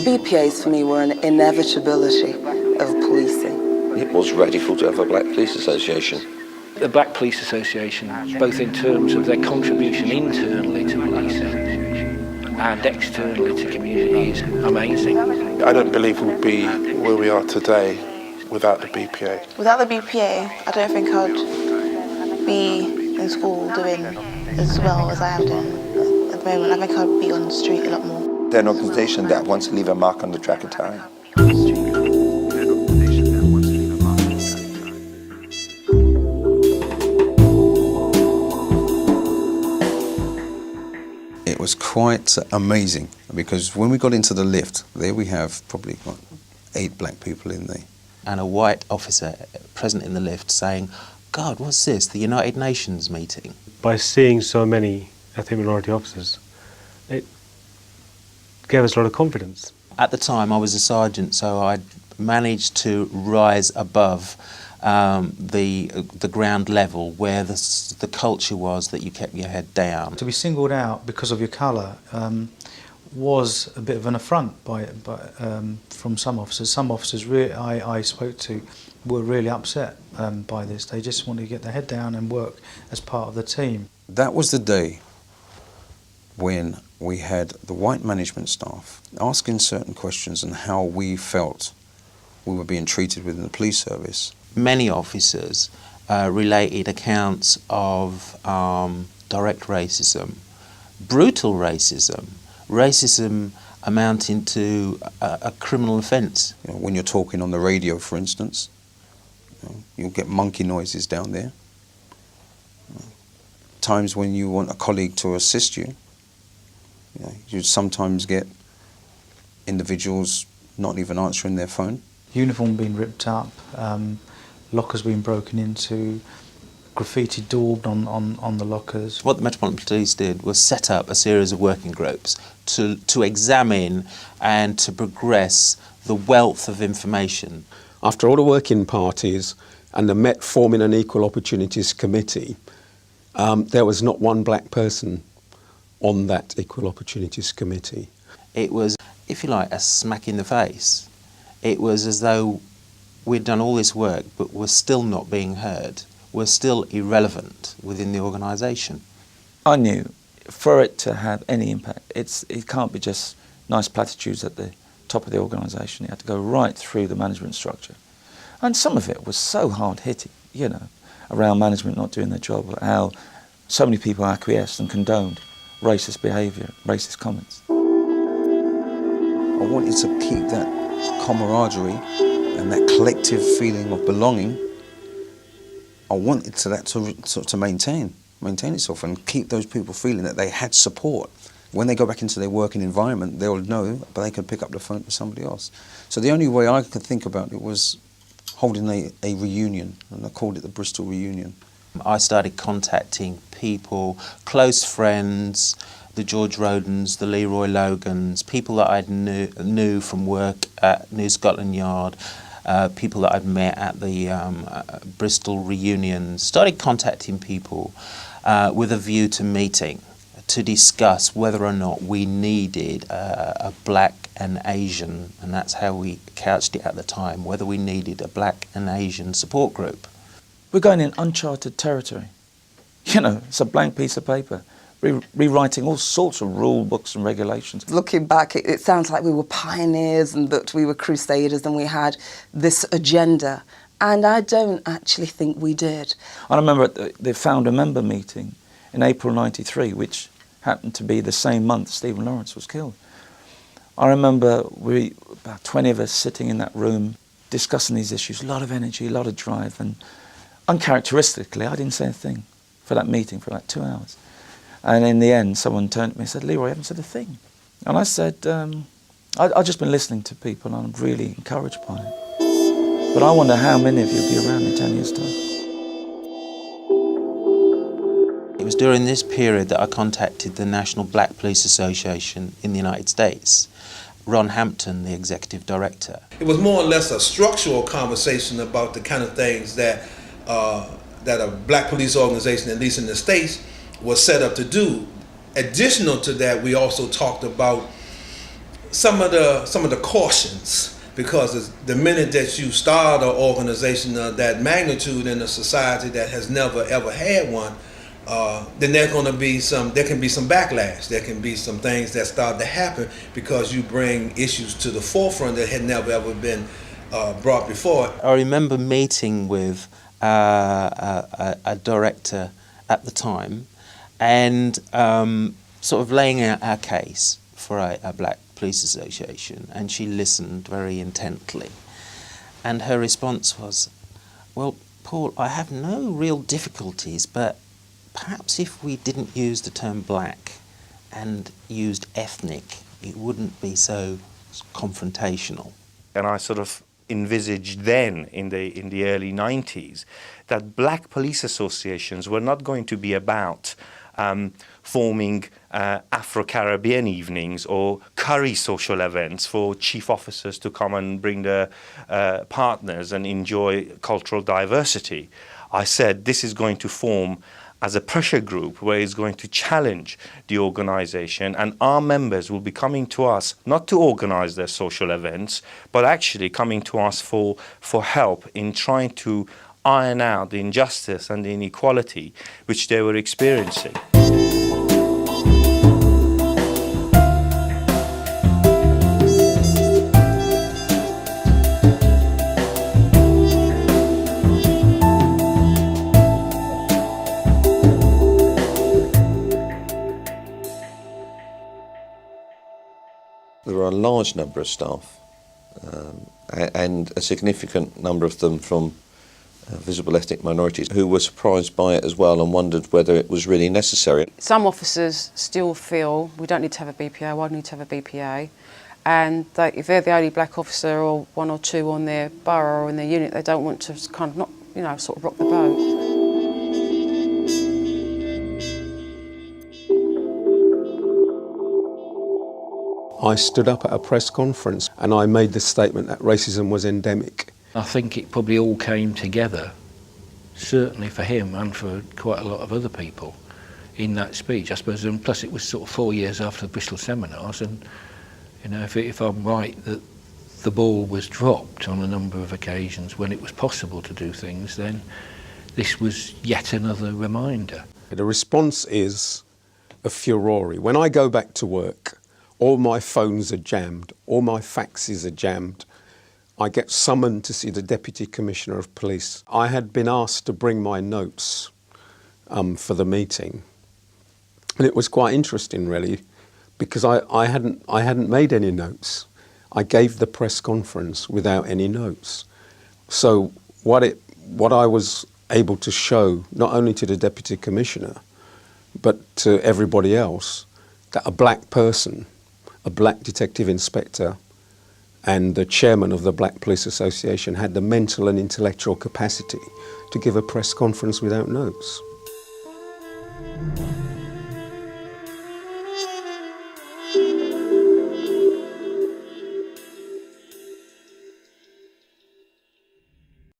BPAs for me were an inevitability of policing. It was radical to have a black police association. The Black Police Association, both in terms of their contribution internally to policing and externally to community, is amazing. I don't believe we'll be where we are today without the BPA. Without the BPA, I don't think I'd be in school doing as well as I am doing at the moment. I think I'd be on the street a lot more. They're an organisation that wants to leave a mark on the track of time. It was quite amazing because when we got into the lift, there we have probably 8 black people in there. And a white officer present in the lift saying, "God, what's this? The United Nations meeting?" By seeing so many ethnic minority officers, it gave us a lot of confidence. At the time I was a sergeant, so I'd managed to rise above the ground level where the culture was that you kept your head down. To be singled out because of your colour was a bit of an affront from some officers. Some officers I spoke to were really upset by this. They just wanted to get their head down and work as part of the team. That was the day when we had the white management staff asking certain questions on how we felt we were being treated within the police service. Many officers related accounts of direct racism, brutal racism, racism amounting to a criminal offence. You know, when you're talking on the radio, for instance, you'll get monkey noises down there. Times when you want a colleague to assist you, you sometimes get individuals not even answering their phone. Uniform being ripped up, lockers being broken into, graffiti daubed on the lockers. What the Metropolitan Police did was set up a series of working groups to examine and to progress the wealth of information. After all the working parties and the Met forming an Equal Opportunities Committee, there was not one black person on that Equal Opportunities Committee. It was, if you like, a smack in the face. It was as though we'd done all this work but we're still not being heard. We're still irrelevant within the organisation. I knew for it to have any impact, it can't be just nice platitudes at the top of the organisation. It had to go right through the management structure. And some of it was so hard-hitting, around management not doing their job, how so many people acquiesced and condoned racist behaviour, racist comments. I wanted to keep that camaraderie and that collective feeling of belonging. I wanted that to maintain itself and keep those people feeling that they had support. When they go back into their working environment, they'll know, but they can pick up the phone to somebody else. So the only way I could think about it was holding a reunion, and I called it the Bristol Reunion. I started contacting people, close friends, the George Rodens, the Leroy Logans, people that I knew from work at New Scotland Yard, people that I'd met at the Bristol reunions. Started contacting people with a view to meeting, to discuss whether or not we needed a black and Asian, and that's how we couched it at the time, whether we needed a black and Asian support group. We're going in uncharted territory. It's a blank piece of paper. Rewriting all sorts of rule books and regulations. Looking back, it sounds like we were pioneers and that we were crusaders and we had this agenda. And I don't actually think we did. I remember at the founder-member meeting in April '93, which happened to be the same month Stephen Lawrence was killed. I remember about 20 of us sitting in that room discussing these issues, a lot of energy, a lot of drive, and uncharacteristically, I didn't say a thing for that meeting for about 2 hours. And in the end, someone turned to me and said, "Leroy, I haven't said a thing." And I said, I've just been listening to people and I'm really encouraged by it. But I wonder how many of you will be around in 10 years' time. It was during this period that I contacted the National Black Police Association in the United States. Ron Hampton, the executive director. It was more or less a structural conversation about the kind of things that a black police organization, at least in the States, was set up to do. Additional to that, we also talked about some of the cautions, because the minute that you start an organization of that magnitude in a society that has never ever had one, then there can be some backlash. There can be some things that start to happen because you bring issues to the forefront that had never ever been brought before. I remember meeting with a director at the time and sort of laying out our case for a black police association, and she listened very intently. And her response was, well, Paul, I have no real difficulties, but perhaps if we didn't use the term black and used ethnic, it wouldn't be so confrontational. And I sort of envisaged then, in the early 90s, that black police associations were not going to be about forming Afro-Caribbean evenings or curry social events for chief officers to come and bring their partners and enjoy cultural diversity. I said this is going to form as a pressure group where it's going to challenge the organization, and our members will be coming to us not to organize their social events, but actually coming to us for help in trying to iron out the injustice and the inequality which they were experiencing. There are a large number of staff and a significant number of them from visible ethnic minorities who were surprised by it as well and wondered whether it was really necessary. Some officers still feel we don't need to have a BPA, why do we need to have a BPA? And if they're the only black officer or one or two on their borough or in their unit, they don't want to kind of not, you know, sort of rock the boat. I stood up at a press conference and I made the statement that racism was endemic. I think it probably all came together, certainly for him and for quite a lot of other people in that speech, I suppose. And plus it was sort of 4 years after the Bristol seminars, and you know, if I'm right, that the ball was dropped on a number of occasions when it was possible to do things, then this was yet another reminder. The response is a furore. When I go back to work, all my phones are jammed, all my faxes are jammed. I get summoned to see the Deputy Commissioner of Police. I had been asked to bring my notes for the meeting. And it was quite interesting, really, because I hadn't made any notes. I gave the press conference without any notes. So what I was able to show, not only to the Deputy Commissioner, but to everybody else, that a black person, a black detective inspector, and the chairman of the Black Police Association had the mental and intellectual capacity to give a press conference without notes.